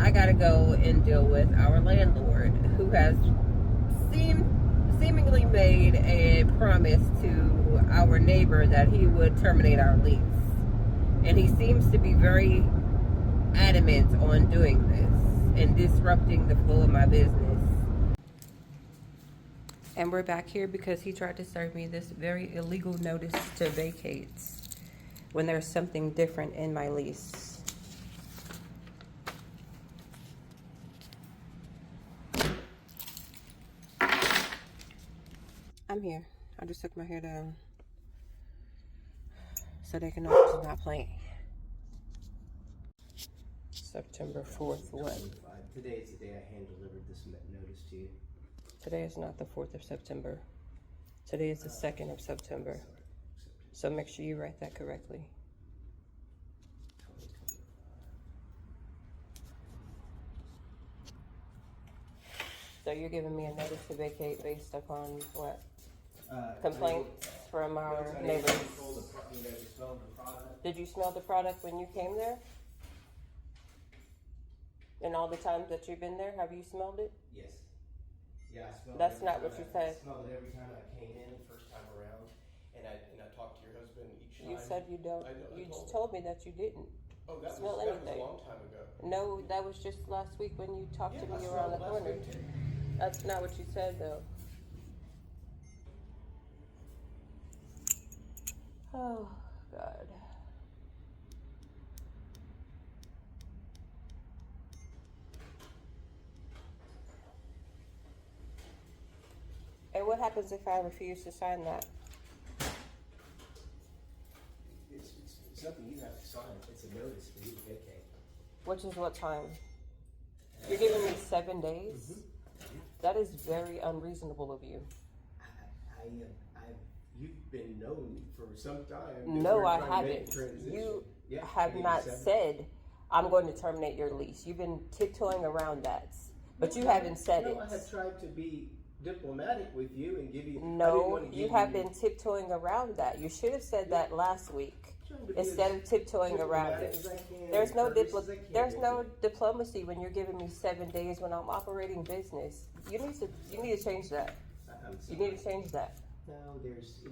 I gotta go and deal with our landlord, who has seemingly made a promise to our neighbor that he would terminate our lease. And he seems to be very adamant on doing this and disrupting the flow of my business. And we're back here because he tried to serve me this very illegal notice to vacate when there's something different in my lease. I'm here. I just took my hair down so they can know it's not playing. September 4th, what? Today is the day I hand-delivered this notice to you. Today is not the 4th of September. Today is the 2nd of September. So make sure you write that correctly. So you're giving me a notice to vacate based upon what? Complaints from our neighbors. Did you smell the product when you came there? And all the times that you've been there, have you smelled it? Yes. Yeah, I smelled it. That's not what you said. I smelled it every time I came in the first time around, and I talked to your husband each time. You said you don't. You told me that you didn't. Oh, that smell was anything. a long time ago. No, that was just last week when you talked to me around the corner. That's not what you said, though. Oh, God. And what happens if I refuse to sign that? It's nothing you have to sign. It's a notice for you to vacate. Which is what time? You're giving me 7 days? Mm-hmm. That is very unreasonable of you. You've been known for some time. No, I haven't. You have not said, I'm going to terminate your lease. You've been tiptoeing around that. But you haven't said it. No, I have tried to be diplomatic with you and give you... No, you have been tiptoeing around that. You should have said that last week instead of tiptoeing around it. There's no diplomacy when you're giving me 7 days when I'm operating business. You need to change that. You need to change that. No,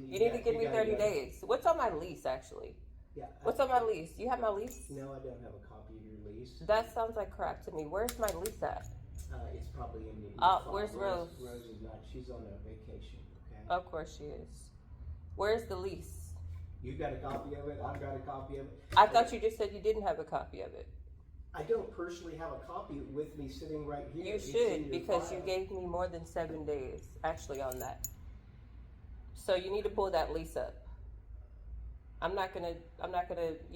you need to give me 30 days. What's on my lease, actually? Yeah. What's on my lease? You have my lease? No, I don't have a copy of your lease. That sounds like crap to me. Where's my lease at? It's probably in the... Where's Rose? Rose is not. She's on a vacation, okay? Of course she is. Where's the lease? You got a copy of it. I've got a copy of it. I thought you just said you didn't have a copy of it. I don't personally have a copy with me sitting right here. You should, because you gave me more than 7 days, actually, on that. So you need to pull that lease up. You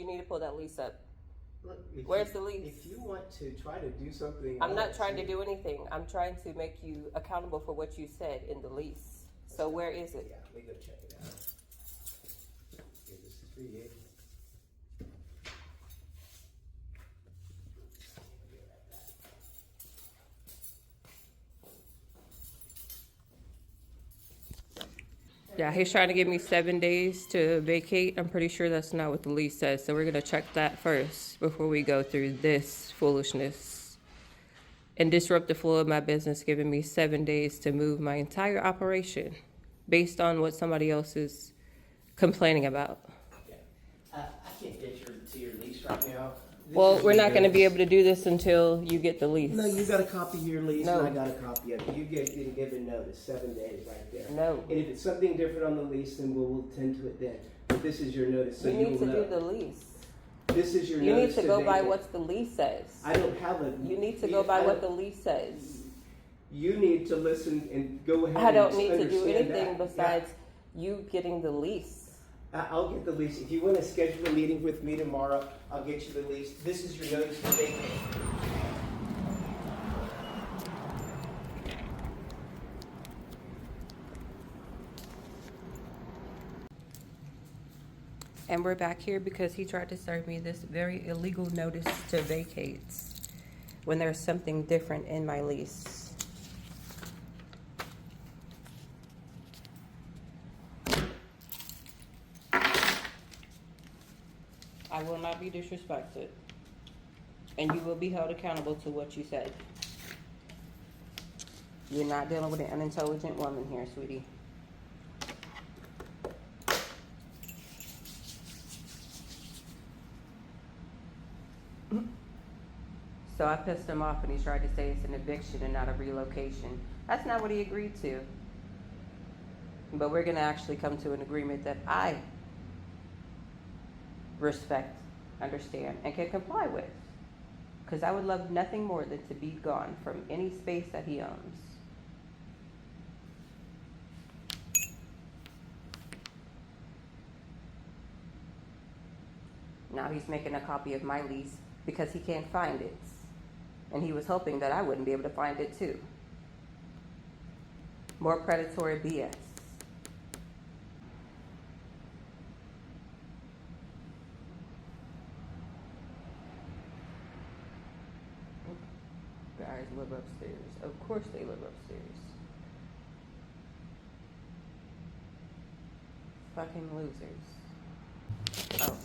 need to pull that lease up. Look, where's the lease? If you want to try to do something... I'm not trying to do anything. I'm trying to make you accountable for what you said in the lease. So where is it? Yeah, let me go check it out. Okay, this is for you. Yeah, he's trying to give me 7 days to vacate. I'm pretty sure that's not what the lease says. So we're going to check that first before we go through this foolishness and disrupt the flow of my business, giving me 7 days to move my entire operation based on what somebody else is complaining about. Yeah. I can't get to your lease right now. Well, we're not going to be able to do this until you get the lease. No, you got a copy of your lease, No. and I got a copy of it. You didn't give a notice, 7 days right there. No. And if it's something different on the lease, then we'll tend to it then. But this is your notice, so You need to do the lease. This is your You need notice to go by vacate. what the lease says. I don't have a... You need to go by what the lease says. You need to listen and go ahead I don't and need to do understand anything that. besides you getting the lease. I'll get the lease. If you want to schedule a meeting with me tomorrow, I'll get you the lease. This is your notice to vacate. And we're back here because he tried to serve me this very illegal notice to vacate when there's something different in my lease. I will not be disrespected. And you will be held accountable to what you said. You're not dealing with an unintelligent woman here, sweetie. So I pissed him off and he tried to say it's an eviction and not a relocation. That's not what he agreed to. But we're gonna actually come to an agreement that I respect, understand, and can comply with. Because I would love nothing more than to be gone from any space that he owns. Now he's making a copy of my lease because he can't find it. And he was hoping that I wouldn't be able to find it too. More predatory BS. Guys live upstairs. Of course they live upstairs. Fucking losers. Oh,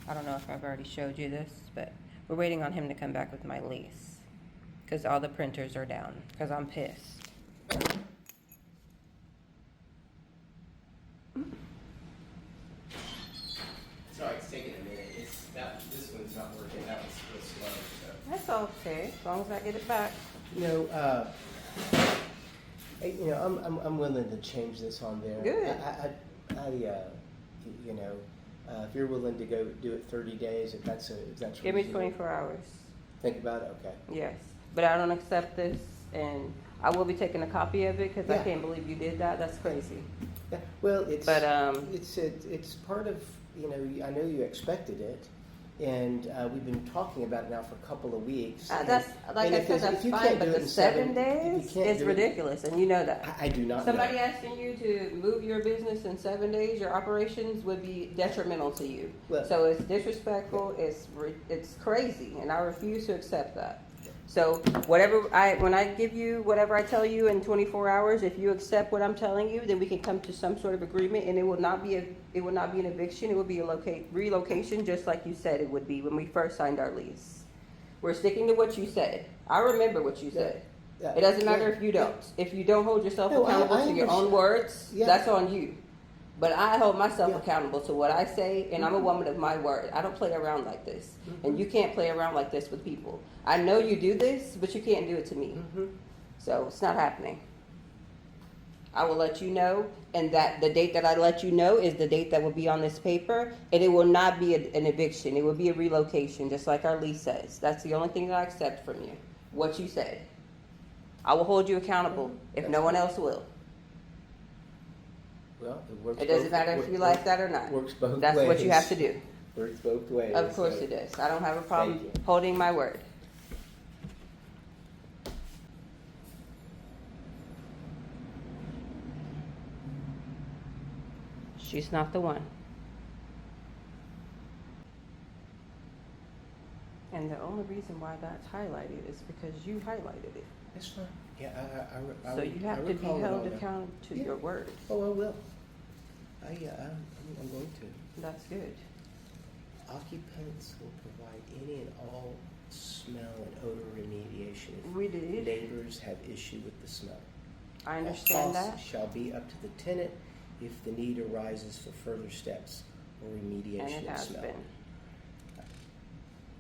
I don't know if I've already showed you this, but we're waiting on him to come back with my lease. Because all the printers are down. Because I'm pissed. Sorry, it's taking a minute. This one's not working. That one's real slow. So. That's okay, as long as I get it back. I'm willing to change this on there. Good. If you're willing to go do it 30 days, if that's Give me reasonable. 24 hours. Think about it. Okay. Yes, but I don't accept this, and I will be taking a copy of it because I Yeah. can't believe you did that. That's crazy. Yeah. Well, it's But part of I know you expected it, and we've been talking about it now for a couple of weeks. that's like and I if said, there's- that's if you fine. can't But do it the in 7 if you days can't is do it- ridiculous, and you know that. I do not. Somebody know. asking you to move your business in 7 days, your operations would be detrimental to you. Well- So it's disrespectful. It's crazy, and I refuse to accept that. So when I give you whatever I tell you in 24 hours, if you accept what I'm telling you, then we can come to some sort of agreement, and it will not be an eviction. It will be a relocation, just like you said it would be when we first signed our lease. We're sticking to what you said. I remember what you said. Yeah. It doesn't matter Yeah. if you don't. If you don't hold yourself No, accountable I to your own understand. words, Yeah. that's on you. But I hold myself Yeah. accountable to what I say, and I'm a woman of my word. I don't play around like this. And you can't play around like this with people. I know you do this, but you can't do it to me. So it's not happening. I will let you know, and that the date that I let you know is the date that will be on this paper, and it will not be an eviction. It will be a relocation, just like our lease says. That's the only thing that I accept from you, what you said. I will hold you accountable if no one else will. Well, it works. It doesn't both- matter if you like that or not. Works both That's ways. what you have to do. Works both ways. Of course so- it does. I don't have a problem Thank you. holding my word. She's not the one. And the only reason why that's highlighted is because you highlighted it. That's fine. Yeah, I So you have to be recall it held all now. accountable to Yeah. your word. Oh, I will. I'm going to. That's good. Occupants will provide any and all smell and odor remediation if We did. neighbors have issue with the smell. I understand All that. costs shall be up to the tenant if the need arises for further steps or And remediation it of has smell. been.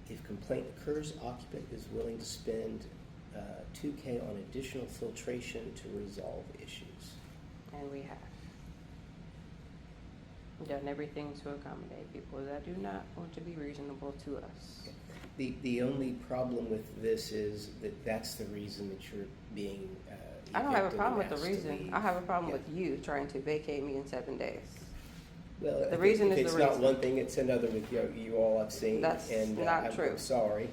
If complaint occurs, occupant is willing to spend $2K on additional filtration to resolve issues. And we have done everything to accommodate people that do not want to be reasonable to us. The only problem with this is that that's the reason that you're being I don't have a evicted problem and with the asked to reason. leave. I have a problem Yeah. with you trying to vacate me in 7 days. Well, the reason if is it's the not reason. one thing, it's another with you all I've seen. That's and, not I'm true. sorry.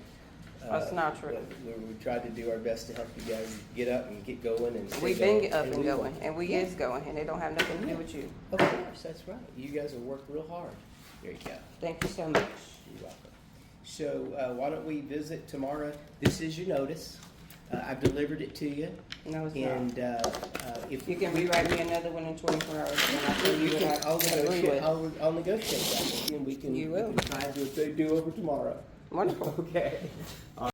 That's not true. We tried to do our best to help you guys get up and get going and stay We've going, been up and we going, will. and we Yeah. is going, and it don't have nothing to do with you. Of course, that's right. You guys have worked real hard. There you go. Thank you so much. You're welcome. So why don't we visit tomorrow? This is your notice. I've delivered it to you. No, it's And not. if You can rewrite me another one in 24 hours, and I'll tell you what I'll I agree negotiate. with. I'll negotiate that with you, and we can You will. we can try to do over tomorrow. Wonderful. Okay. All